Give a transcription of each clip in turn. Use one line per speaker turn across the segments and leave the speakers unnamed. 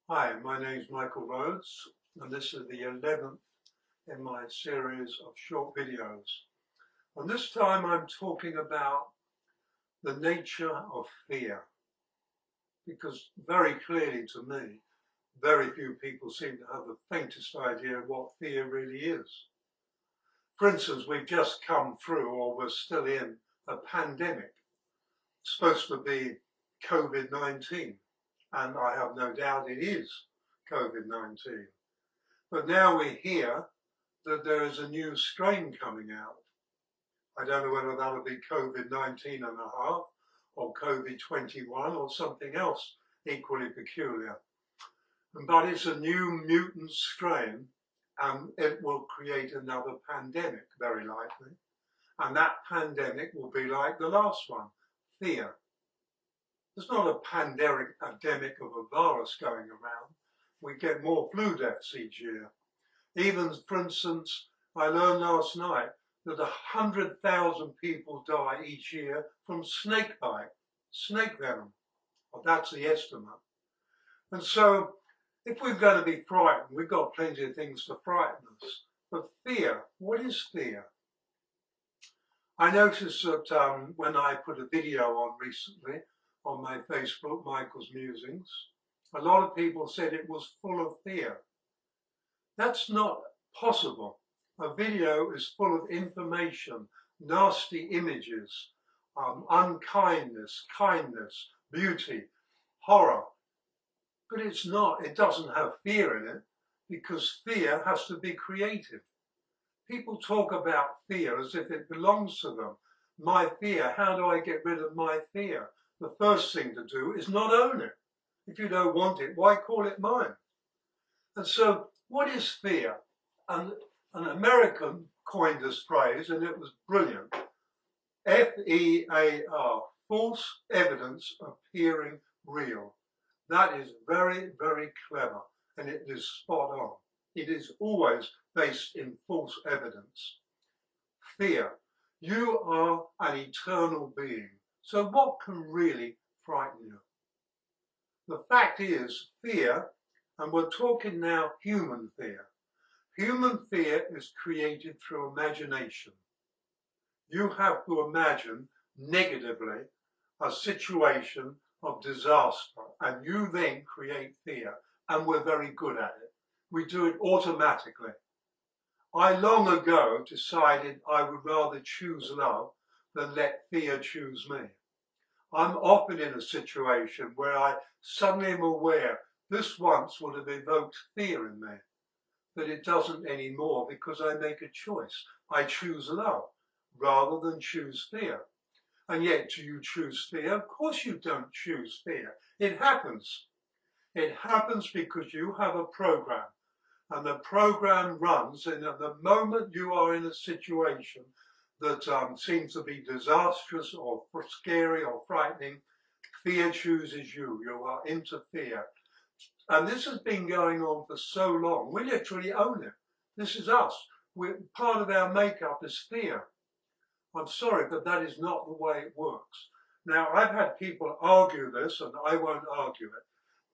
Hi, my name is Michael Rhodes, and this is the 11th in my series of short videos. And this time I'm talking about the nature of fear, because very clearly to me, very few people seem to have the faintest idea of what fear really is. For instance, we've just come through, or we're still in, a pandemic. It's supposed to be COVID-19, and I have no doubt it is COVID-19. But now we hear that there is a new strain coming out. I don't know whether that'll be COVID-19 and a half or COVID-21 or something else equally peculiar. But it's a new mutant strain, and it will create another pandemic, very likely. And that pandemic will be like the last one, fear. There's not a pandemic of a virus going around. We get more flu deaths each year. Even, for instance, I learned last night that 100,000 people die each year from snake bite, snake venom. Well, that's the estimate. And so, if we're going to be frightened, we've got plenty of things to frighten us. But fear, what is fear? I noticed that when I put a video on recently on my Facebook, Michael's Musings, a lot of people said it was full of fear. That's not possible. A video is full of information, nasty images, unkindness, kindness, beauty, horror. But it's not, it doesn't have fear in it, because fear has to be created. People talk about fear as if it belongs to them. My fear, how do I get rid of my fear? The first thing to do is not own it. If you don't want it, why call it mine? And so, what is fear? And an American coined this phrase, and it was brilliant. FEAR, false evidence appearing real. That is very, very clever, and it is spot on. It is always based in false evidence. Fear. You are an eternal being. So what can really frighten you? The fact is, fear, and we're talking now human fear. Human fear is created through imagination. You have to imagine negatively a situation of disaster, and you then create fear, and we're very good at it. We do it automatically. I long ago decided I would rather choose love than let fear choose me. I'm often in a situation where I suddenly am aware this once would have evoked fear in me, but it doesn't anymore because I make a choice. I choose love rather than choose fear. And yet, do you choose fear? Of course you don't choose fear. It happens. It happens because you have a program, and the program runs, and at the moment you are in a situation that seems to be disastrous or scary or frightening, fear chooses you. You are into fear. And this has been going on for so long. We literally own it. This is us. Part of our makeup is fear. I'm sorry, but that is not the way it works. Now, I've had people argue this, and I won't argue it,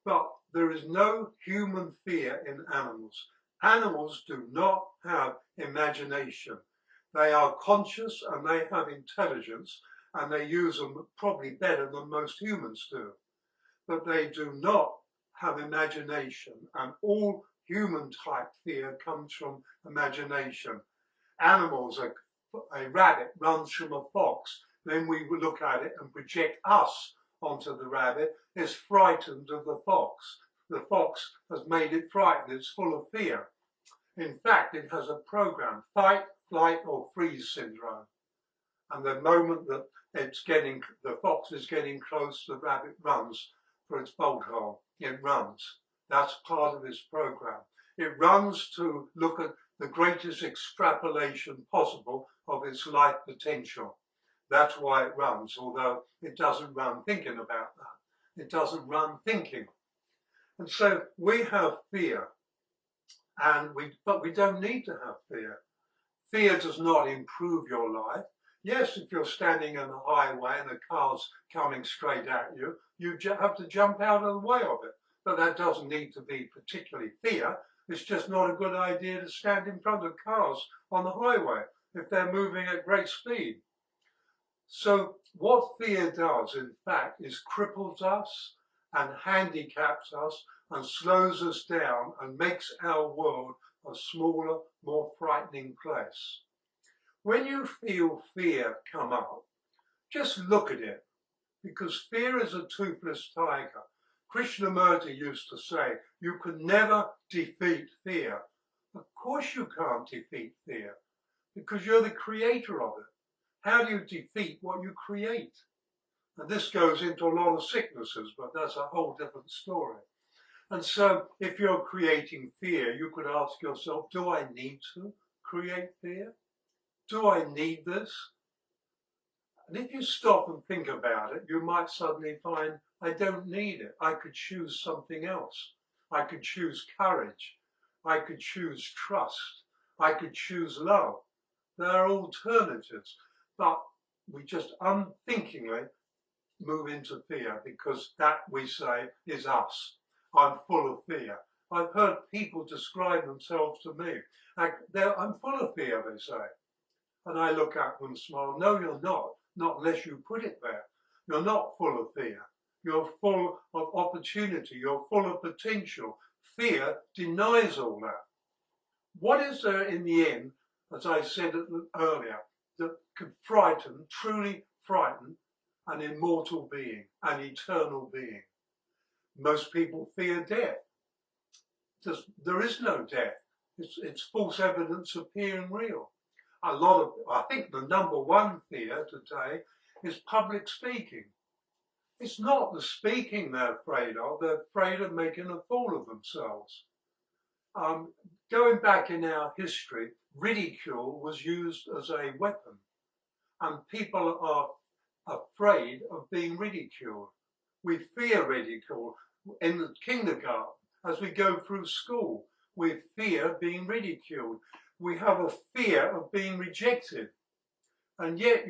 but there is no human fear in animals. Animals do not have imagination. They are conscious and they have intelligence, and they use them probably better than most humans do. But they do not have imagination, and all human type fear comes from imagination. Animals, a rabbit runs from a fox, then we look at it and project us onto the rabbit, is frightened of the fox. The fox has made it frightened, it's full of fear. In fact, it has a program, fight, flight or freeze syndrome. And the moment that the fox is getting close, the rabbit runs for its bolt hole. It runs. That's part of its program. It runs to look at the greatest extrapolation possible of its life potential. That's why it runs, although it doesn't run thinking about that. It doesn't run thinking. And so we have fear, but we don't need to have fear. Fear does not improve your life. Yes, if you're standing on a highway and a car's coming straight at you, you have to jump out of the way of it. but that doesn't need to be particularly fear. It's just not a good idea to stand in front of cars on the highway if they're moving at great speed. So what fear does, in fact, is cripples us and handicaps us and slows us down and makes our world a smaller, more frightening place. When you feel fear come up, just look at it, because fear is a toothless tiger. Krishnamurti used to say, you can never defeat fear. Of course you can't defeat fear, because you're the creator of it. How do you defeat what you create? And this goes into a lot of sicknesses, but that's a whole different story. And so if you're creating fear, you could ask yourself, do I need to create fear? Do I need this? And if you stop and think about it, you might suddenly find, I don't need it. I could choose something else. I could choose courage. I could choose trust. I could choose love. There are alternatives, but we just unthinkingly move into fear because that, we say, is us. I'm full of fear. I've heard people describe themselves to me. I'm full of fear, they say. And I look at them and smile. No, you're not unless you put it there. You're not full of fear. You're full of opportunity. You're full of potential. Fear denies all that. What is there in the end, as I said earlier, that could frighten, truly frighten, an immortal being, an eternal being? Most people fear death. There is no death. It's false evidence appearing real. I think the number one fear today is public speaking. It's not the speaking they're afraid of. They're afraid of making a fool of themselves. Going back in our history, ridicule was used as a weapon, and people are afraid of being ridiculed. We fear ridicule. In the kindergarten, as we go through school, we fear being ridiculed. We have a fear of being rejected. And yet,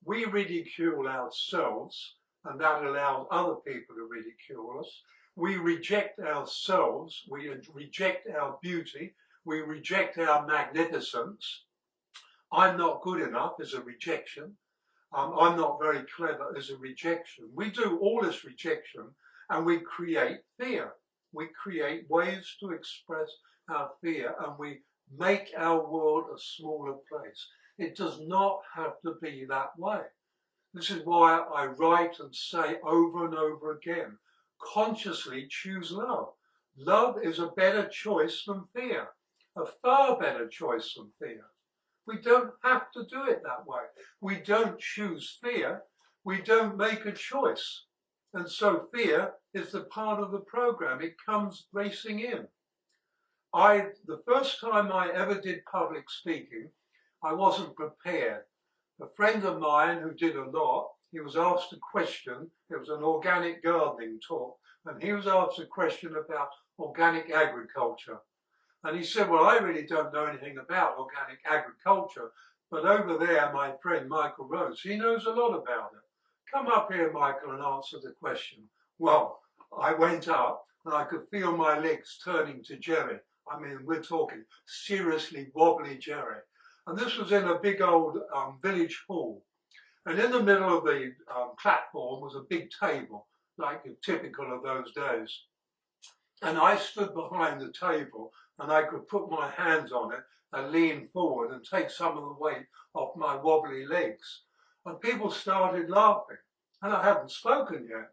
we ridicule ourselves, and that allows other people to ridicule us. We reject ourselves, we reject our beauty, we reject our magnificence. I'm not good enough is a rejection. I'm not very clever is a rejection. We do all this rejection, and we create fear. We create ways to express our fear, and we make our world a smaller place. It does not have to be that way. This is why I write and say over and over again, consciously choose love. Love is a better choice than fear, a far better choice than fear. We don't have to do it that way. We don't choose fear. We don't make a choice. And so fear is the part of the program. It comes racing in. The first time I ever did public speaking, I wasn't prepared. A friend of mine who did a lot, he was asked a question. It was an organic gardening talk, and he was asked a question about organic agriculture. And he said, well, I really don't know anything about organic agriculture, but over there, my friend Michael Rose, he knows a lot about it. Come up here, Michael, and answer the question. Well, I went up and I could feel my legs turning to jelly. I mean, we're talking seriously wobbly jelly. And this was in a big old village hall. And in the middle of the platform was a big table, like typical of those days. And I stood behind the table and I could put my hands on it and lean forward and take some of the weight off my wobbly legs. And people started laughing. And I hadn't spoken yet.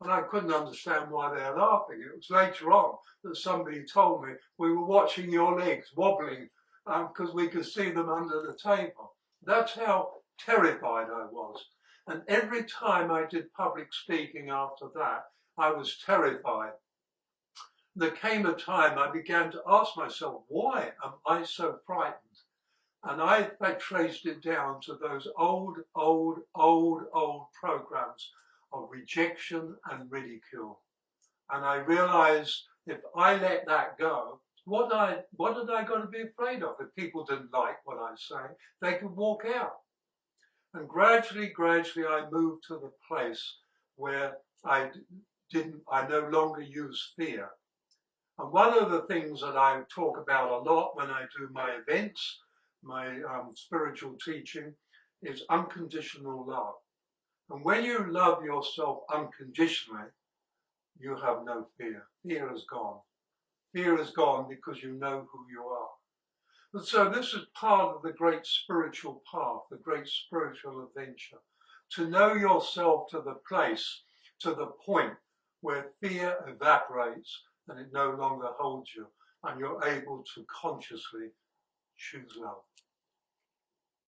And I couldn't understand why they were laughing. It was later on that somebody told me we were watching your legs wobbling because we could see them under the table. That's how terrified I was. And every time I did public speaking after that, I was terrified. There came a time I began to ask myself, why am I so frightened? And I traced it down to those old programs of rejection and ridicule. And I realized if I let that go, what had I got to be afraid of? If people didn't like what I say, they could walk out. And gradually, I moved to the place where I I no longer use fear. And one of the things that I talk about a lot when I do my events, my spiritual teaching, is unconditional love. And when you love yourself unconditionally, you have no fear. Fear is gone. Fear is gone because you know who you are. And so this is part of the great spiritual path, the great spiritual adventure. To know yourself to the place, to the point where fear evaporates and it no longer holds you, and you're able to consciously choose love.